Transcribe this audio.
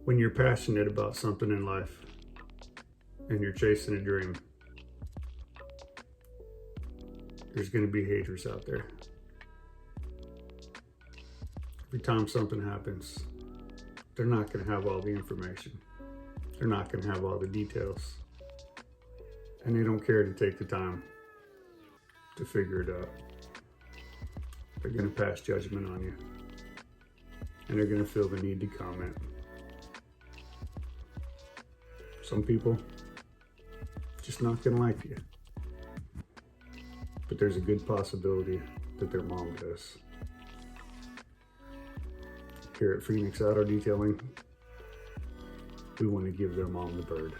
When you're passionate about something in life and you're chasing a dream, there's going to be haters out there. Every time something happens, they're not going to have all the information. They're not going to have all the details. And they don't care to take the time to figure it out. They're going to pass judgment on you. And they're going to feel the need to comment. Some people just not going to like you. But there's a good possibility that their mom does. Here at Phoenix Auto Detailing, we want to give their mom the bird.